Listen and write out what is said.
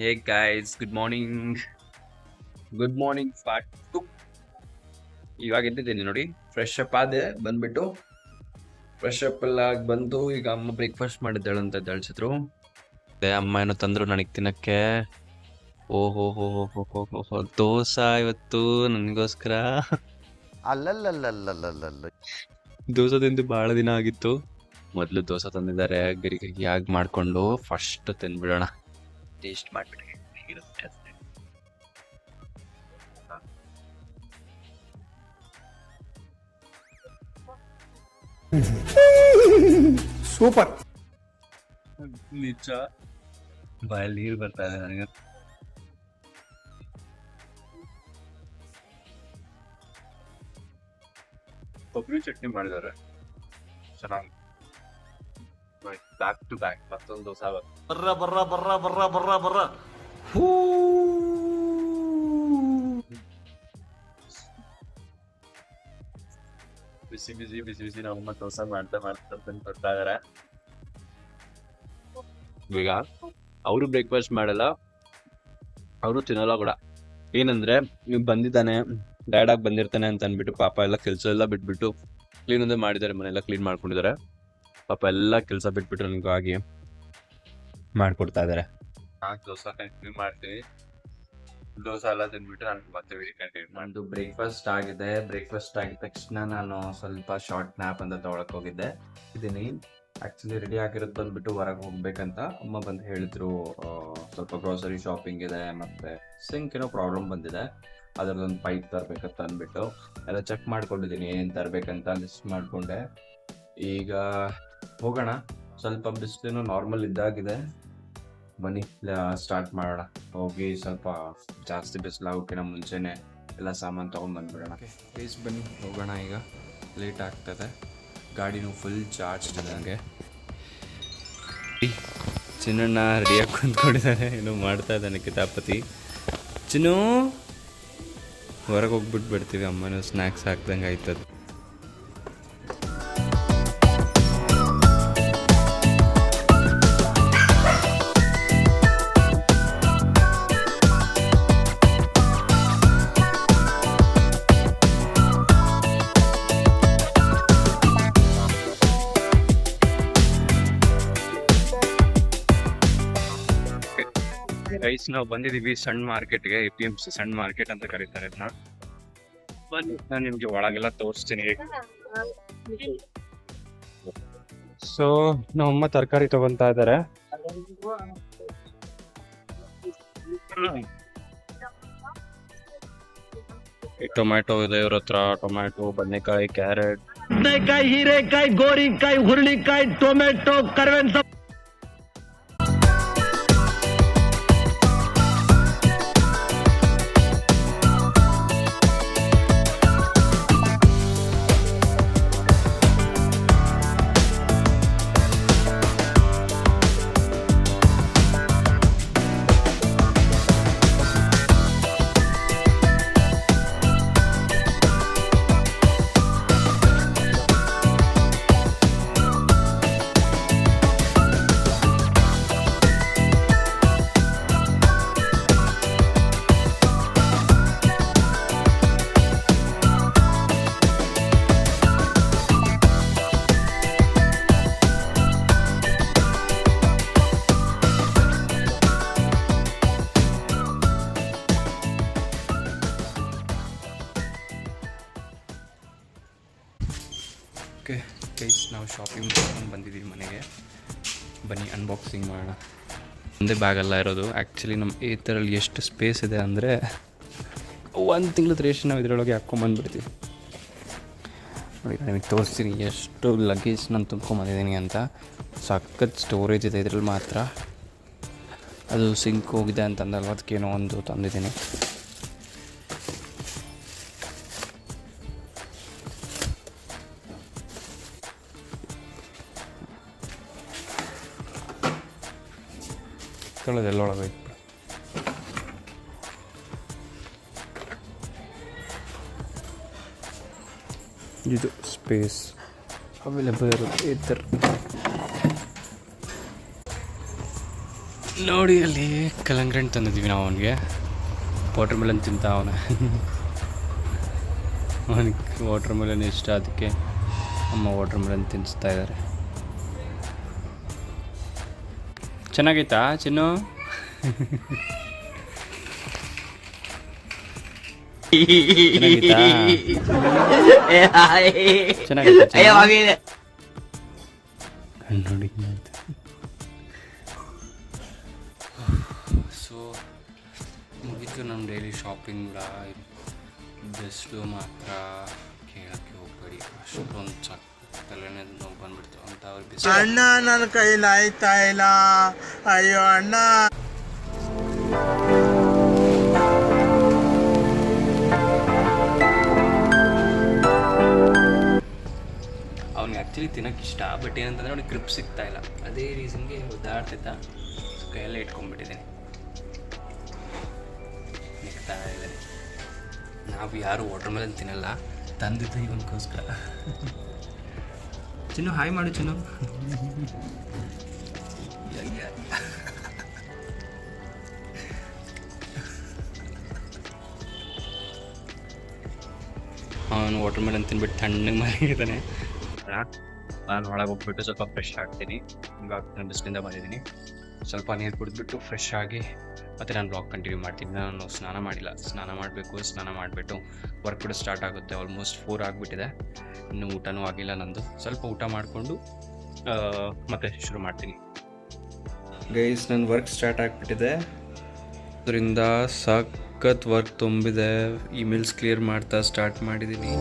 ಹೇ guys, good morning. Part 2. ಇವಾಗ ಎದ್ದಿದ್ದೀನಿ ನೋಡಿ, fresh up ಆದೆ. ಬಂದ್ಬಿಟ್ಟು ಫ್ರೆಶ್ ಅಪ್ ಎಲ್ಲ ಆಗಿ ಬಂದು ಈಗ ಅಮ್ಮ ಬ್ರೇಕ್ಫಾಸ್ಟ್ ಮಾಡಿದ್ದಾಳೆ ಅಂತ ತಿಳಿಸಿದ್ರು. ಅಮ್ಮ ಏನೋ ತಂದ್ರು ನನಗೆ ತಿನ್ನಕ್ಕೆ. ಓಹೋ ಹೋ ಹೋ ಹೋ ಹೋ ಹೋ ಹೋ, ದೋಸೆ ಇವತ್ತು ನನಗೋಸ್ಕರ. ಅಲ್ಲಲ್ಲಲ್ಲಲ್ಲಲ್ಲಲ್ಲ ದೋಸೆ ತಿಂದು ಬಹಳ ದಿನ ಆಗಿತ್ತು. ಮೊದಲು ದೋಸೆ ತಂದಿದ್ದಾರೆ, ಗರಿ ಗರಿಯಾಗಿ ಮಾಡಿಕೊಂಡು ಫಸ್ಟ್ ತಿಂದ್ಬಿಡೋಣ. ಟೇಸ್ಟ್ ಮಾಡಿಬಿಟ್ಟು ಹೇಗಿರುತ್ತೆ ಅಂತ. ಸೂಪರ್. ನಿಜ ಬಾಯಲ್ಲಿ ನೀರು ಬರ್ತಾ ಇದೆ ನನಗೆ. ಕೊಬ್ಬರಿ ಚಟ್ನಿ ಮಾಡಿದ್ದಾರೆ, ಚೆನ್ನಾಗಿ. ಬ್ಯಾಕ್ ಟು ಬ್ಯಾಕ್ ಮತ್ತೊಂದು ದೋಸೆ ಬರ್ರ ಬಿಸಿ ಬಿಸಿ ಬಿಸಿ ಬಿಸಿ ನಮ್ಮಮ್ಮ ದೋಸೆ ಮಾಡ್ತಾ ಬರ್ತಾ ಇದಾರೆ. ಈಗ ಅವರು ಬ್ರೇಕ್ಫಾಸ್ಟ್ ಮಾಡಲ್ಲ, ಅವರು ತಿನ್ನಲ್ಲ ಕೂಡ. ಏನಂದ್ರೆ ನೀವು ಬಂದಿದ್ದಾನೆ, ಡ್ಯಾಡಾಗಿ ಬಂದಿರ್ತಾನೆ ಅಂತ ಅಂದ್ಬಿಟ್ಟು ಪಾಪ ಎಲ್ಲ ಕೆಲಸ ಎಲ್ಲ ಬಿಟ್ಬಿಟ್ಟು ಕ್ಲೀನ್ ಒಂದೇ ಮಾಡಿದ್ದಾರೆ, ಮನೆಯೆಲ್ಲ ಕ್ಲೀನ್ ಮಾಡ್ಕೊಂಡಿದ್ದಾರೆ. ಪಾಪ ಎಲ್ಲ ಕೆಲಸ ಬಿಟ್ಬಿಟ್ಟು ನನಗಾಗಿ ಮಾಡ್ಕೊಡ್ತಾ ಇದ್ದಾರೆ. ನಾನು ದೋಸೆ ಕಂಟಿನ್ಯೂ ಮಾಡ್ತೀನಿ. ದೋಸೆ ಎಲ್ಲ ತಿಂದ್ಬಿಟ್ಟು ನಾನು ಮತ್ತೆ ವಿಡಿಯೋ ಕಂಟಿನ್ಯೂ. ನಂದು ಬ್ರೇಕ್ಫಾಸ್ಟ್ ಆಗಿದೆ. ಬ್ರೇಕ್ಫಾಸ್ಟ್ ಆಗಿದ ತಕ್ಷಣ ನಾನು ಸ್ವಲ್ಪ ಶಾರ್ಟ್ ನ್ಯಾಪ್ ಅಂತ ತೊಗೊಳಕ್ ಹೋಗಿದ್ದೆ. ಇದೀನಿ ಆ್ಯಕ್ಚುಲಿ ರೆಡಿ ಆಗಿರೋದು ಬಂದ್ಬಿಟ್ಟು ಹೊರಗೆ ಹೋಗ್ಬೇಕಂತ ಅಮ್ಮ ಬಂದು ಹೇಳಿದ್ರು. ಸ್ವಲ್ಪ ಗ್ರೋಸರಿ ಶಾಪಿಂಗ್ ಇದೆ, ಮತ್ತೆ ಸಿಂಕ್ ಏನೋ ಪ್ರಾಬ್ಲಮ್ ಬಂದಿದೆ, ಅದರದೊಂದು ಪೈಪ್ ತರಬೇಕಂತ ಅಂದ್ಬಿಟ್ಟು ಎಲ್ಲ ಚೆಕ್ ಮಾಡ್ಕೊಂಡಿದ್ದೀನಿ. ಏನು ತರಬೇಕಂತ ಲಿಸ್ಟ್ ಮಾಡಿಕೊಂಡೆ. ಈಗ ಹೋಗೋಣ. ಸ್ವಲ್ಪ ಬಿಸಿಲು ನಾರ್ಮಲ್ ಇದ್ದಾಗಿದೆ. ಬನ್ನಿ ಸ್ಟಾರ್ಟ್ ಮಾಡೋಣ. ಹೋಗಿ ಸ್ವಲ್ಪ ಜಾಸ್ತಿ ಬಿಸಿಲಾಗೋಕ್ಕಿಂತ ಮುಂಚೆನೆ ಎಲ್ಲ ಸಾಮಾನು ತೊಗೊಂಡು ಬಂದ್ಬಿಡೋಣ. ಪ್ಲೀಸ್ ಬನ್ನಿ ಹೋಗೋಣ. ಈಗ ಲೇಟ್ ಆಗ್ತದೆ, ಗಾಡಿನೂ ಫುಲ್ ಚಾರ್ಜ್ ಇದೆ ನನಗೆ. ಚಿನ್ನಣ್ಣ ರೆಡಿಯಾಗಿ ಕುಂತ್ಕೊಂಡಿದ್ದಾನೆ, ಏನೋ ಮಾಡ್ತಾ ಇದ್ದಾನೆ ಕಿತಾಪತಿ. ಚಿನ್ನು ಹೊರಗೆ ಹೋಗ್ಬಿಟ್ಟು ಬಿಡ್ತೀವಿ, ಅಮ್ಮನೂ ಸ್ನ್ಯಾಕ್ಸ್ ಹಾಕ್ದಂಗೆ ಆಯ್ತದ. ಗೈಸ್, ನಾವು ಬಂದಿದ್ದೀವಿ ಸಣ್ಣ ಮಾರ್ಕೆಟ್ಗೆ. APMC ಸಣ್ಣ ಮಾರ್ಕೆಟ್ ಅಂತ ಕರೀತಾರೆ ಇದನ್ನ. ಬನ್ನಿ ನಾನು ನಿಮಗೆ ಒಳಗೆಲ್ಲ ತೋರಿಸ್ತೀನಿ. ಸೊ ನಮ್ಮಮ್ಮ ತರಕಾರಿ ತಗೊಂತಾ ಇದ್ದಾರೆ. ಟೊಮ್ಯಾಟೊ ಇದೆ ಇವ್ರ ಹತ್ರ. ಟೊಮ್ಯಾಟೊ, ಬದನೆಕಾಯಿ, ಕ್ಯಾರೆಟ್, ಬದನೆಕಾಯಿ, ಹೀರೆಕಾಯಿ, ಗೋರಿಕಾಯಿ, ಹುರುಳಿಕಾಯಿ, ಟೊಮೆಟೊ, ಕರಿಬೇವಿನ ಸೊಪ್ಪು. ಓಕೆ ಗೈಸ್, ನಾವು ಶಾಪಿಂಗ್ ಮಾಡ್ಕೊಂಡು ಬಂದಿದ್ದೀವಿ ಮನೆಗೆ. ಬನ್ನಿ ಅನ್ಬಾಕ್ಸಿಂಗ್ ಮಾಡೋಣ. ಒಂದೇ ಬ್ಯಾಗೆಲ್ಲ ಇರೋದು. ಆ್ಯಕ್ಚುಲಿ ನಮ್ಮ ಈ ಥರಲ್ಲಿ ಎಷ್ಟು ಸ್ಪೇಸ್ ಇದೆ ಅಂದರೆ 1 ತಿಂಗಳದ ರೇಷನ್ ನಾವು ಇದರೊಳಗೆ ಹಾಕ್ಕೊಂಬಂದ್ಬಿಡ್ತೀವಿ. ನೋಡಿ, ನಿಮಗೆ ತೋರಿಸ್ತೀನಿ ಎಷ್ಟು ಲಗೇಜ್ ನಾನು ತುಂಬ್ಕೊಂಬಂದಿದ್ದೀನಿ ಅಂತ. ಸಖತ್ ಸ್ಟೋರೇಜ್ ಇದೆ ಇದರಲ್ಲಿ ಮಾತ್ರ. ಅದು ಸಿಂಕ್ ಹೋಗಿದೆ ಅಂತಂದಲ್ವ, ಅದಕ್ಕೇನೋ ಒಂದು ತಂದಿದ್ದೀನಿ. ಎಲ್ಲೊಳಗೆ ಇಟ್ಬಿಡು. ಇದು ಸ್ಪೇಸ್ ಅವೈಲೇಬಲ್ ಇರುತ್ತೆ ಈ ಥರ. ನೋಡಿ ಅಲ್ಲಿ ಕಲ್ಲಂಗಡಿ ಹಣ್ಣು ತಂದಿದ್ದೀವಿ ನಾವು ಅವನಿಗೆ. ವಾಟರ್ ಮೆಲನ್ ತಿಂತ ಅವನ. ಅವನಿಗೆ ವಾಟರ್ ಮೆಲನ್ ಇಷ್ಟ, ಅದಕ್ಕೆ ಅಮ್ಮ ವಾಟರ್ ಮೆಲನ್ ತಿನ್ನಿಸ್ತಾ ಇದ್ದಾರೆ. ಚೆನ್ನಾಗೈತಾ ಚಿನ್ನು? ನೋಡಿ. ಸೊ ಮುಗಿತು ನಮ್ಮ ಡೈಲಿ ಶಾಪಿಂಗ್ ಕೂಡ. ಬಿಸಿಲು ಮಾತ್ರ ಕೇಳಕ್ಕೆ ಹೋಗ್ಬೇಡಿ, ಅಷ್ಟೊಂದು ತಲೆನೇ ನೋವು ಬಂದ್ಬಿಡ್ತು ಅಂತ ಅವ್ರು ಬಿಸಿಲು. ಅಣ್ಣ ನನ್ನ ಕೈಲಾಯ್ತಾ ಇಲ್ಲ, ಅಯ್ಯೋ ಅಣ್ಣ. ಅವ್ನಿಗೆ ಆ್ಯಕ್ಚುಲಿ ತಿನ್ನೋಕೆ ಇಷ್ಟ, ಬಟ್ ಏನಂತಂದರೆ ಅವ್ನಿಗೆ ಗ್ರಿಪ್ ಸಿಗ್ತಾ ಇಲ್ಲ. ಅದೇ ರೀಸನ್ಗೆ ಒದ್ದಾಡ್ತಿದ್ದ, ಕೈಯಲ್ಲೇ ಇಟ್ಕೊಂಡ್ಬಿಟ್ಟಿದ್ದೀನಿ. ನಿಗ್ತಾ ಇದ್ದಾನೆ. ನಾವು ಯಾರು ವಾಟರ್ ಮೆಲನ್ ತಿನ್ನಲ್ಲ, ತಂದಿದ್ದು ಇವನಿಗೋಸ್ಕರ. ಚಿನ್ನು ಹಾಯ್ ಮಾಡು ಚಿನ್ನು. ಅವನು ವಾಟರ್ ಮೆಲನ್ ತಿನ್ಬಿಟ್ಟು ತಣ್ಣಗೆ ಮಲಗಿದ್ದಾನೆ. ನಾನು ಒಳಗೆ ಹೋಗ್ಬಿಟ್ಟು ಸ್ವಲ್ಪ ಫ್ರೆಶ್ ಆಗ್ತೀನಿ. ಇವಾಗ ನಾನು ಬಿಸಿಲಿಂದ ಬಂದಿದ್ದೀನಿ. ಸ್ವಲ್ಪ ನೀರು ಕುಡಿದ್ಬಿಟ್ಟು ಫ್ರೆಶ್ ಆಗಿ ಮತ್ತು ನಾನು ಬ್ಲಾಗ್ ಕಂಟಿನ್ಯೂ ಮಾಡ್ತೀನಿ. ನಾನು ಸ್ನಾನ ಮಾಡಿಲ್ಲ, ಸ್ನಾನ ಮಾಡಬೇಕು. ಸ್ನಾನ ಮಾಡಿಬಿಟ್ಟು ವರ್ಕ್ ಕೂಡ ಸ್ಟಾರ್ಟ್ ಆಗುತ್ತೆ. ಆಲ್ಮೋಸ್ಟ್ 4 ಆಗಿಬಿಟ್ಟಿದೆ. ಇನ್ನೂ ಊಟನೂ ಆಗಿಲ್ಲ ನಂದು. ಸ್ವಲ್ಪ ಊಟ ಮಾಡಿಕೊಂಡು ಮತ್ತೆ ಶುರು ಮಾಡ್ತೀನಿ. ಗೈಸ್, ನನ್ನ ವರ್ಕ್ ಸ್ಟಾರ್ಟ್ ಆಗಿಬಿಟ್ಟಿದೆ. ಅದರಿಂದ ಸಖತ್ ವರ್ಕ್ ತುಂಬಿದೆ. ಇಮೇಲ್ಸ್ ಕ್ಲಿಯರ್ ಮಾಡ್ತಾ ಸ್ಟಾರ್ಟ್ ಮಾಡಿದ್ದೀನಿ.